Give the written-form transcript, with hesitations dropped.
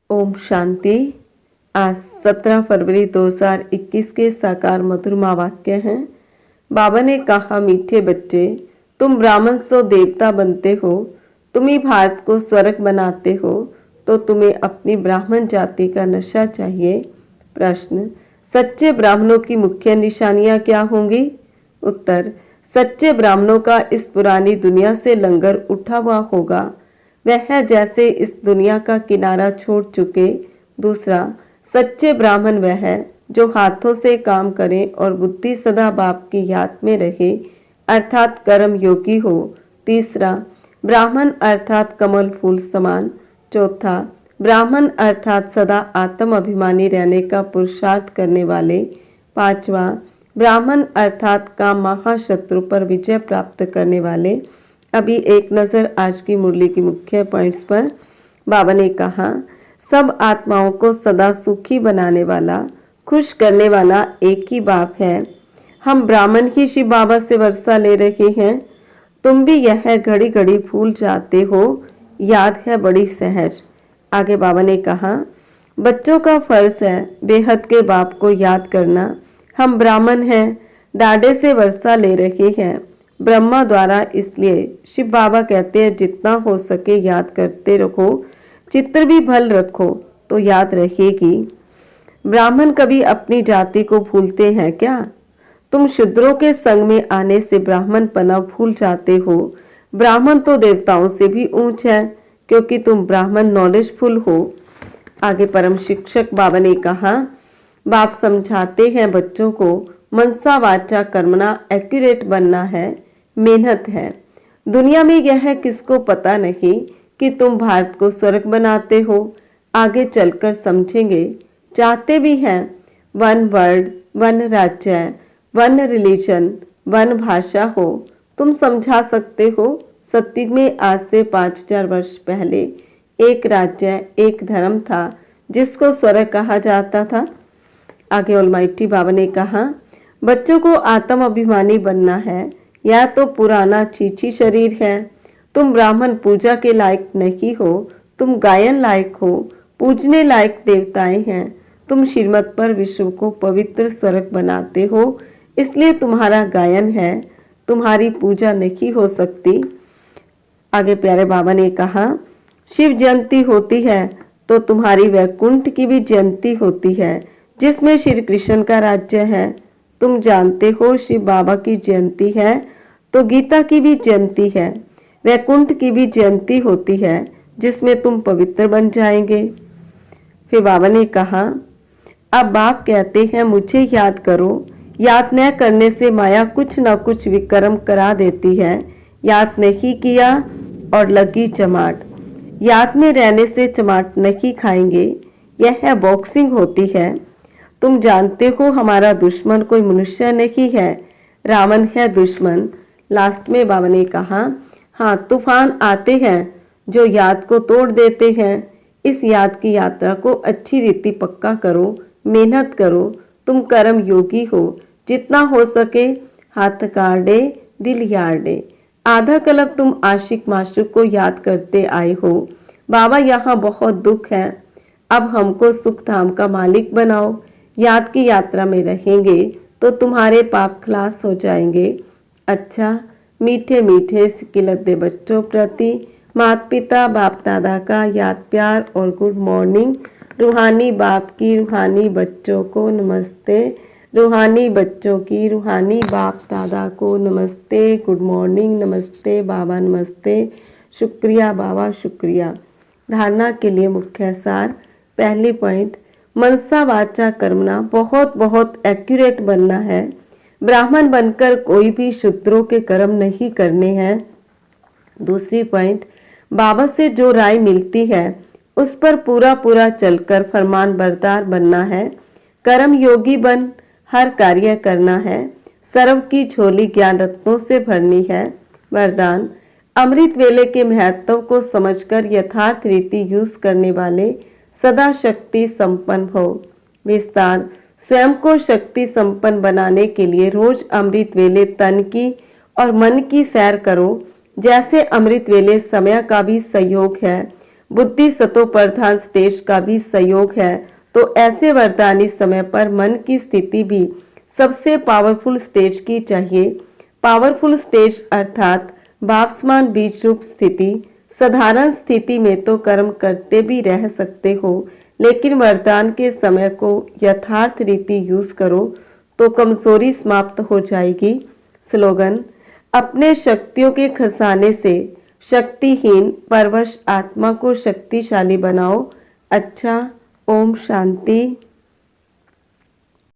ओम शांति। आज 17 फरवरी 2021 के साकार मधुरमा वाक्य हैं। बाबा ने कहा, मीठे बच्चे, तुम ब्राह्मण सो देवता बनते हो, तुम ही भारत को स्वर्ग बनाते हो, तो तुम्हें अपनी ब्राह्मण जाति का नशा चाहिए। प्रश्न, सच्चे ब्राह्मणों की मुख्य निशानियां क्या होंगी? उत्तर, सच्चे ब्राह्मणों का इस पुरानी दुनिया से लंगर उठा हुआ होगा, वह है जैसे इस दुनिया का किनारा छोड़ चुके। दूसरा, सच्चे ब्राह्मण वह है जो हाथों से काम करे और बुद्धि सदा बाप की याद में रहे, अर्थात कर्म योगी हो। तीसरा, ब्राह्मण अर्थात कमल फूल समान। चौथा, ब्राह्मण अर्थात सदा आत्म अभिमानी रहने का पुरुषार्थ करने वाले। पांचवा, ब्राह्मण अर्थात काम महाशत्रु पर विजय प्राप्त करने वाले। अभी एक नज़र आज की मुरली की मुख्य पॉइंट्स पर। बाबा ने कहा, सब आत्माओं को सदा सुखी बनाने वाला, खुश करने वाला एक ही बाप है। हम ब्राह्मण ही शिव बाबा से वर्षा ले रहे हैं। तुम भी यह घड़ी घड़ी भूल जाते हो, याद है बड़ी सहज। आगे बाबा ने कहा, बच्चों का फर्ज है बेहद के बाप को याद करना। हम ब्राह्मण हैं, डाडे से वर्षा ले रहे हैं ब्रह्मा द्वारा, इसलिए शिव बाबा कहते हैं जितना हो सके याद करते रहो। चित्र भी भल रखो तो याद रहेगी। ब्राह्मण कभी अपनी जाति को भूलते हैं क्या? तुम शूद्रों के संग में आने से ब्राह्मण पना भूल जाते हो। ब्राह्मण तो देवताओं से भी ऊंच है, क्योंकि तुम ब्राह्मण नॉलेजफुल हो। आगे परम शिक्षक बाबा ने कहा, बाप समझाते हैं बच्चों को मनसा वाचा कर्मणा एक्यूरेट बनना है, मेहनत है। दुनिया में यह किसको पता नहीं कि तुम भारत को स्वर्ग बनाते हो। आगे चलकर समझेंगे। चाहते भी हैं वन वर्ल्ड, वन राज्य, वन रिलीजन, वन भाषा हो। तुम समझा सकते हो, सत्युग में आज से 5000 वर्ष पहले एक राज्य, एक धर्म था जिसको स्वर्ग कहा जाता था। आगे ऑलमाइटी बाबा ने कहा, बच्चों को आत्म अभिमानी बनना है, यह तो पुराना छीछी शरीर है। तुम ब्राह्मण पूजा के लायक नहीं हो, तुम गायन लायक हो, पूजने लायक देवताएं हैं। तुम श्रीमत पर विश्व को पवित्र स्वर्ग बनाते हो, इसलिए तुम्हारा गायन है, तुम्हारी पूजा नहीं हो सकती। आगे प्यारे बाबा ने कहा, शिव जयंती होती है तो तुम्हारी वैकुंठ की भी जयंती होती है, जिसमें श्री कृष्ण का राज्य है। तुम जानते हो शिव बाबा की जयंती है तो गीता की भी जयंती है, वैकुंठ की भी जयंती होती है, जिसमें तुम पवित्र बन जाएंगे। फिर बाबा ने कहा, अब बाप कहते हैं मुझे याद करो। याद न करने से माया कुछ न कुछ विक्रम करा देती है। याद नहीं किया और लगी चमाट। याद में रहने से चमाट नहीं खाएंगे, यह बॉक्सिंग होती है। तुम जानते हो हमारा दुश्मन कोई मनुष्य नहीं है, रावण है दुश्मन। लास्ट में बाबा ने कहा, हाँ तूफान आते हैं जो याद को तोड़ देते हैं। इस याद की यात्रा को अच्छी रीति पक्का करो, मेहनत करो। तुम कर्म योगी हो, जितना हो सके हाथ काटे दिल यार्डे। आधा कल्प तुम आशिक माशूक को याद करते आए हो। बाबा यहाँ बहुत दुख है, अब हमको सुख धाम का मालिक बनाओ। याद की यात्रा में रहेंगे तो तुम्हारे पाप खलास हो जाएंगे। अच्छा, मीठे मीठे सिकिलते बच्चों प्रति माता पिता बाप दादा का याद प्यार और गुड मॉर्निंग। रूहानी बाप की रूहानी बच्चों को नमस्ते, रूहानी बच्चों की रूहानी बाप दादा को नमस्ते। गुड मॉर्निंग, नमस्ते बाबा, नमस्ते। शुक्रिया बाबा, शुक्रिया। धारणा के लिए मुख्य सार। पहली पॉइंट, मनसा वाचा कर्मना बहुत बहुत एक्यूरेट बनना है। ब्राह्मण बनकर कोई भी शूद्रों के कर्म नहीं करने हैं। दूसरी पॉइंट, बाबा से जो राय मिलती है उस पर पूरा पूरा चलकर फरमान बरदार बनना है। कर्म योगी बन हर कार्य करना है। सर्व की झोली ज्ञान रत्नों से भरनी है। वरदान, अमृत वेले के महत्व को समझकर यथार्थ रीति यूज करने वाले सदा शक्ति संपन्न हो। विस्तार, स्वयं को शक्ति संपन्न बनाने के लिए रोज अमृत वेले तन की और मन की सैर करो। जैसे अमृत वेले समय का भी सहयोग है, बुद्धि सतो प्रधान स्टेज का भी सहयोग है, तो ऐसे वरदानी समय पर मन की स्थिति भी सबसे पावरफुल स्टेज की चाहिए। पावरफुल स्टेज अर्थात भावसमान बीज रूप स्थिति। साधारण स्थिति में तो कर्म करते भी रह सकते हो, लेकिन वरदान के समय को यथार्थ रीति यूज करो तो कमजोरी समाप्त हो जाएगी। स्लोगन: अपने शक्तियों के खजाने से शक्तिहीन परवश आत्मा को शक्तिशाली बनाओ। अच्छा, ओम शांति।